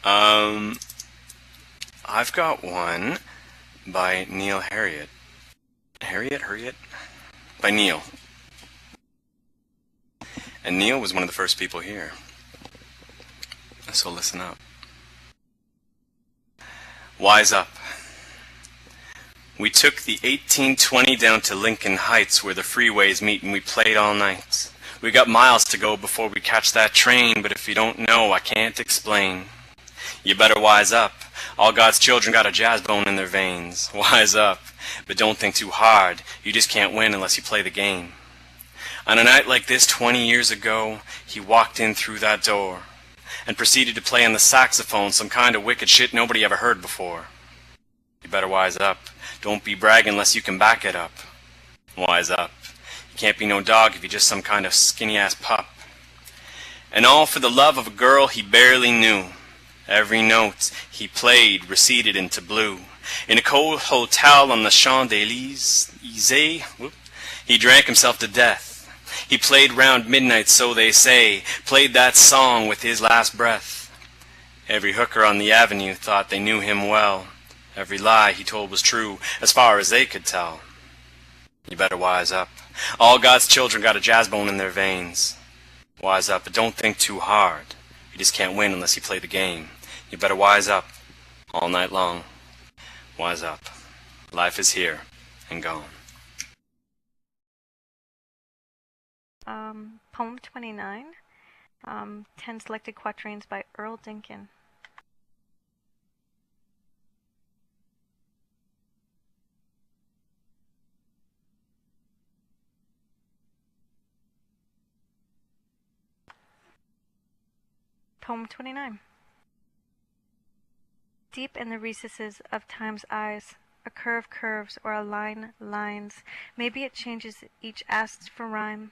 Um, I've got one by Neal Herriat. Herriat? By Neal. And Neal was one of the first people here. So listen up. Wise up. We took the 1820 down to Lincoln Heights where the freeways meet and we played all night. We got miles to go before we catch that train, but if you don't know, I can't explain. You better wise up. All God's children got a jazz bone in their veins. Wise up. But don't think too hard. You just can't win unless you play the game. On a night like this 20 years ago, he walked in through that door and proceeded to play on the saxophone some kind of wicked shit nobody ever heard before. You better wise up. Don't be bragging unless you can back it up. Wise up. You can't be no dog if you're just some kind of skinny-ass pup. And all for the love of a girl he barely knew. Every note he played receded into blue. In a cold hotel on the Champs-Élysées, he drank himself to death. He played round midnight, so they say, played that song with his last breath. Every hooker on the avenue thought they knew him well. Every lie he told was true, as far as they could tell. You better wise up. All God's children got a jazz bone in their veins. Wise up, but don't think too hard. You just can't win unless you play the game. You better wise up all night long. Wise up. Life is here and gone. Poem 29, 10 selected quatrains by Earl Dinkin. Poem 29. Deep in the recesses of time's eyes, a curve curves or a line lines. Maybe it changes, each asks for rhyme,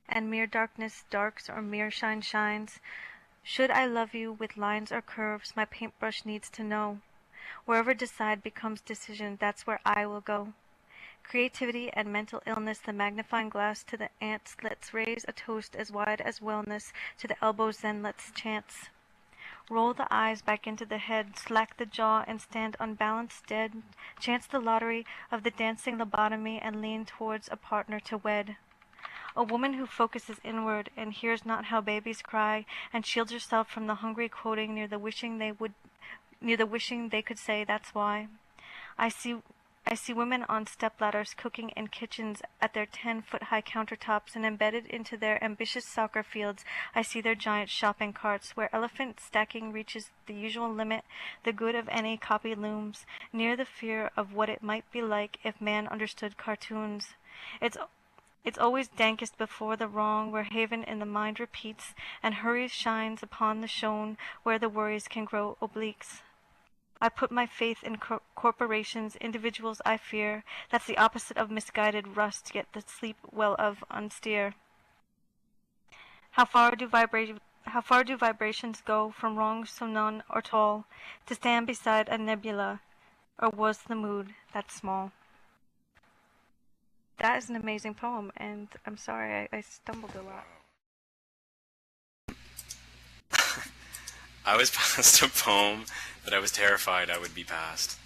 and mere darkness darks or mere shine shines. Should I love you with lines or curves, my paintbrush needs to know. Wherever decide becomes decision, that's where I will go. Creativity and mental illness, the magnifying glass to the ants. Let's raise a toast as wide as wellness. To the elbows then let's chance. Roll the eyes back into the head, slack the jaw and stand unbalanced dead. Chance the lottery of the dancing lobotomy and lean towards a partner to wed. A woman who focuses inward and hears not how babies cry and shields herself from the hungry quoting near the wishing they could say that's why. I see women on stepladders cooking in kitchens at their 10-foot-high countertops, and embedded into their ambitious soccer fields I see their giant shopping carts, where elephant stacking reaches the usual limit. The good of any copy looms near the fear of what it might be like if man understood cartoons. It's always dankest before the wrong, where haven in the mind repeats and hurries shines upon the shown, where the worries can grow obliques. I put my faith in corporations, individuals I fear. That's the opposite of misguided rust, yet the sleep well of unsteer. How far do vibrations go from wrong so none or tall, to stand beside a nebula, or was the mood that small? That is an amazing poem, and I'm sorry I stumbled a lot. I was passed a poem that I was terrified I would be passed.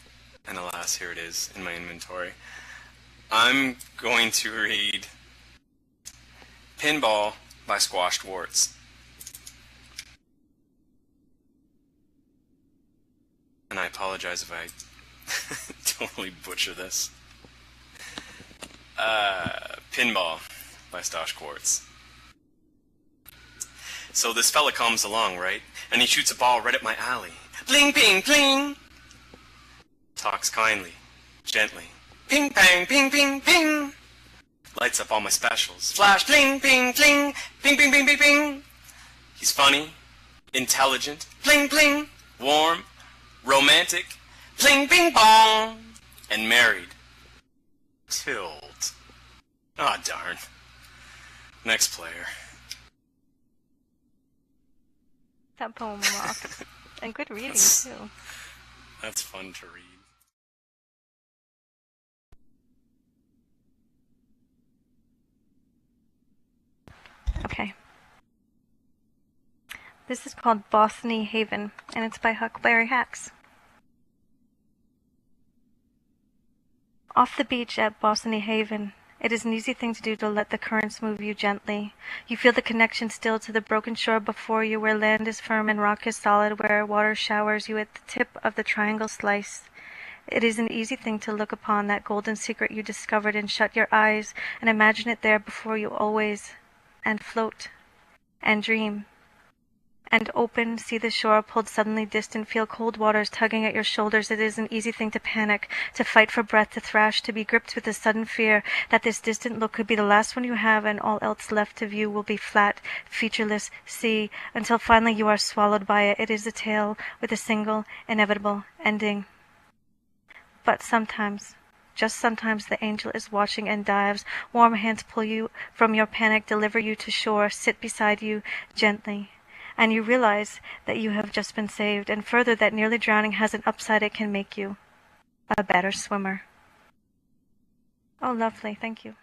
And alas, here it is in my inventory. I'm going to read Pinball by Stosh Quartz. And I apologize if I totally butcher this. Pinball by Stosh Quartz. So this fella comes along, right? And he shoots a ball right at my alley. Bling, ping, pling! Talks kindly, gently. Ping, pang, ping, ping, ping! Lights up all my specials. Flash, bling, ping, pling! Ping, ping, ping, ping, ping! He's funny, intelligent, bling, bling! Warm, romantic, bling, bing, bong! And married. Tilled. Aw, darn. Next player. That poem rocked. And good reading, too. That's fun to read. Okay. This is called Bossiney Haven, and it's by Huckleberry Hax. Off the beach at Bossiney Haven, it is an easy thing to do to let the currents move you gently. You feel the connection still to the broken shore before you, where land is firm and rock is solid, where water showers you at the tip of the triangle slice. It is an easy thing to look upon that golden secret you discovered and shut your eyes and imagine it there before you always, and float, and dream. And open, see the shore pulled suddenly distant, feel cold waters tugging at your shoulders. It is an easy thing to panic, to fight for breath, to thrash, to be gripped with a sudden fear that this distant look could be the last one you have and all else left to view will be flat, featureless sea, until finally you are swallowed by it. It is a tale with a single, inevitable ending. But sometimes, just sometimes, the angel is watching and dives. Warm hands pull you from your panic, deliver you to shore, sit beside you gently. And you realize that you have just been saved, and further that nearly drowning has an upside it can make you a better swimmer. Oh, lovely. Thank you.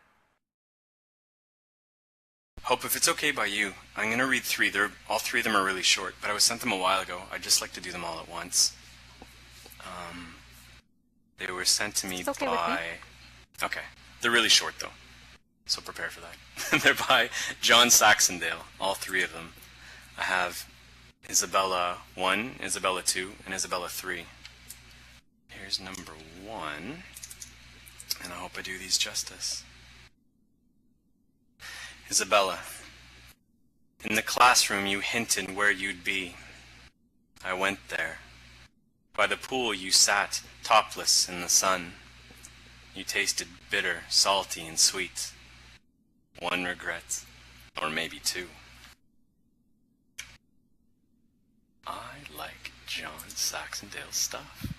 Hope, if it's okay by you, I'm going to read three. All three of them are really short, but I was sent them a while ago. I'd just like to do them all at once. They were sent to me It's okay by... with me. Okay. They're really short, though, so prepare for that. They're by Jon Saxondale, all three of them. I have Isabella 1, Isabella 2, and Isabella 3. Here's number 1, and I hope I do these justice. Isabella, in the classroom you hinted where you'd be. I went there. By the pool you sat, topless in the sun. You tasted bitter, salty, and sweet. One regret, or maybe two. I like Jon Saxondale stuff.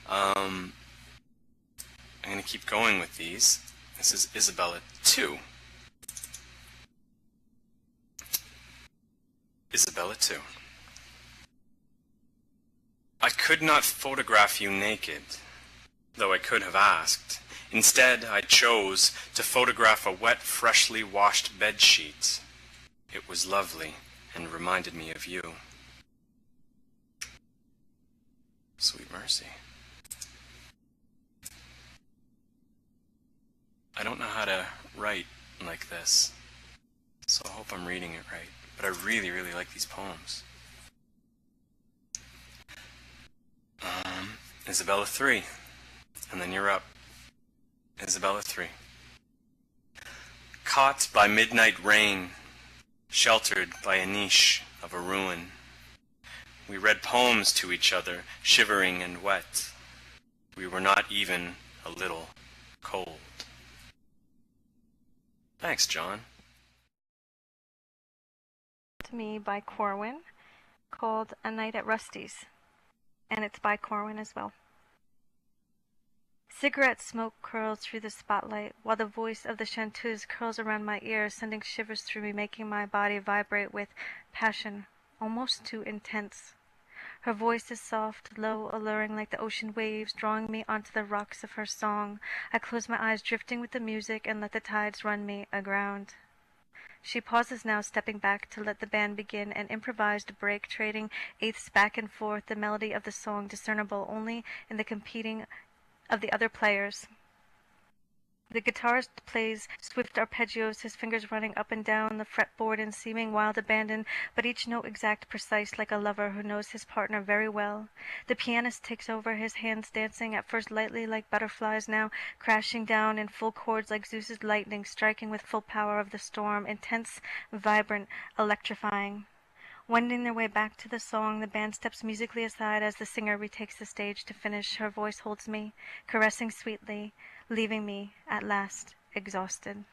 I'm going to keep going with these. This is Isabella 2. Isabella 2. I could not photograph you naked, though I could have asked. Instead, I chose to photograph a wet, freshly washed bedsheet. It was lovely and reminded me of you. Sweet mercy. I don't know how to write like this, so I hope I'm reading it right. But I really, really like these poems. Isabella 3, and then you're up. Isabella 3. Caught by midnight rain, sheltered by a niche of a ruin, we read poems to each other, shivering and wet. We were not even a little cold. Thanks, Jon. To me by Corwyn, called A Night at Rusty's, and it's by Corwyn as well. Cigarette smoke curls through the spotlight, while the voice of the chanteuse curls around my ears, sending shivers through me, making my body vibrate with passion, almost too intense. Her voice is soft, low, alluring like the ocean waves, drawing me onto the rocks of her song. I close my eyes, drifting with the music, and let the tides run me aground. She pauses now, stepping back to let the band begin, an improvised break, trading eighths back and forth, the melody of the song discernible only in the competing of the other players. The guitarist plays swift arpeggios, his fingers running up and down the fretboard in seeming wild abandon, but each note exact, precise, like a lover who knows his partner very well. The pianist takes over, his hands dancing, at first lightly like butterflies, now crashing down in full chords like Zeus's lightning, striking with full power of the storm, intense, vibrant, electrifying. Wending their way back to the song, the band steps musically aside as the singer retakes the stage to finish. Her voice holds me, caressing sweetly, leaving me, at last, exhausted.